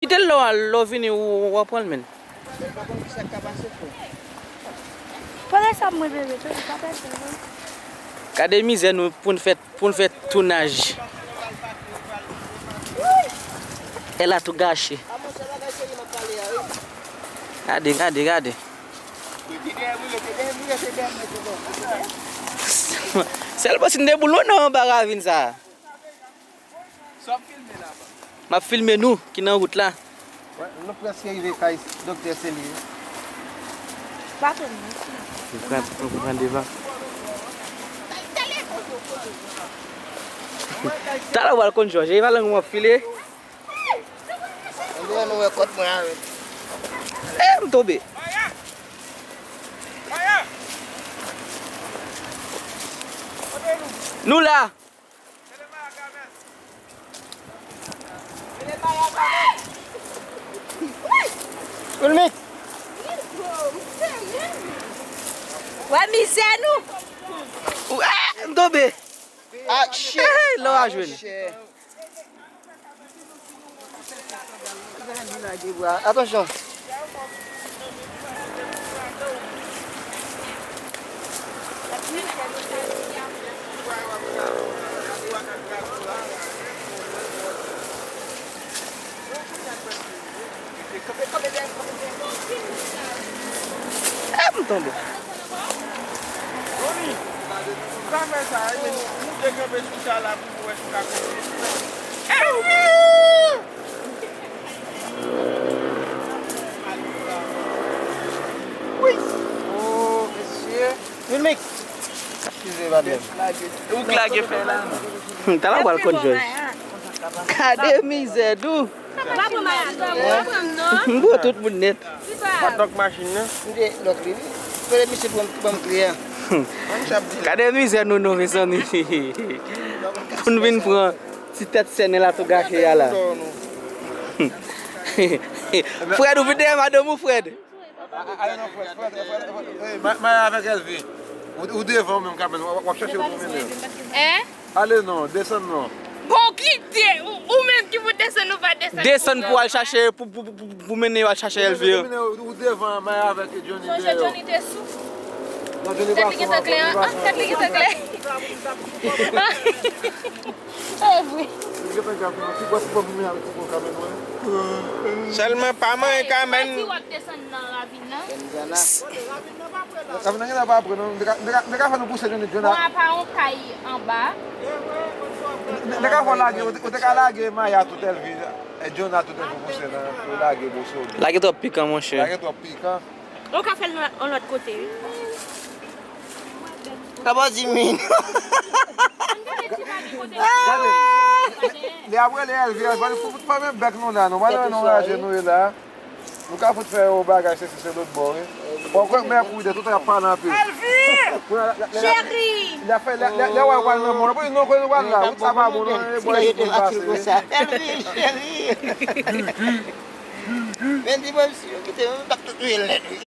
Ite lo vini ou apol men? Pwede sa mwen bebe, to di pa pese. Kade mize nou pou n fè tounaj. E la tou gache. Gade. Sel pa sin de boulon nan baga vin sa. Ma filme nou ki nan wout la. Nou preske yive kay Dr. Seli. Bakit mo? Pou pran devan. Tala wal kon George, e walang mwa file. Ando nou e kot mwen awe. Mtobe. Nou la. Ulmik! Wè mizè nou? Mtobe. Ah, shit! Lo a jwen. Attention. Mtombe. Oh, monsieur. Ulmik! Excusez madame. Ou klage fè la. Tala wal kon George. Kade mize dou. Mbo tout moun net. Patok machine nan. Nde lokri. Pwede misi pou mkriye. Kade mize nou me son ni. Poun vin pran si tet sene la tou gache ya la. Fred ou vide madame ou Fred? Ayo non Fred. Mwen avek elvi. Ou devan mwen kamen. Wap chache ou mwen men. Ale non, desen non. Bon ki de, ou menm ki pou desen nou va desen. Desen pou al chache, pou mene al chache elvi yo. Ou devan mwen avek Johnny de yo. Sonje Johnny te sou? Non, Johnny Tet ba li ki te kle, an? Tet li ki te kle? Vwe. Selman pa man kamen. Si wap desen nan ravine nan? Ravine nan pa apre non. Deka fa nou pousse Johnny Bon apa on kayi an ba. Deka fa lage, ou deka lage Maya tout elvi. E John a tout elvi pousse nan. Ou lage boso. Lage to pikan mon chè. Lage to pikan. On ka fel an lot kote. Kaba zimin. Le apre le elvi, wale foute pa men bek nou nan. Wale nou laje nou e la. Nou ka foute fè ou bagaj se l'ot bor. Bon kwen mè kouide, tout a pan an pi. Elvi! Chéri! Le wale nan moun. Nou kwen wale la. Ou sa pa moun. Elvi, chéri. Men di mwen si yo ki te yon bakto tu el net.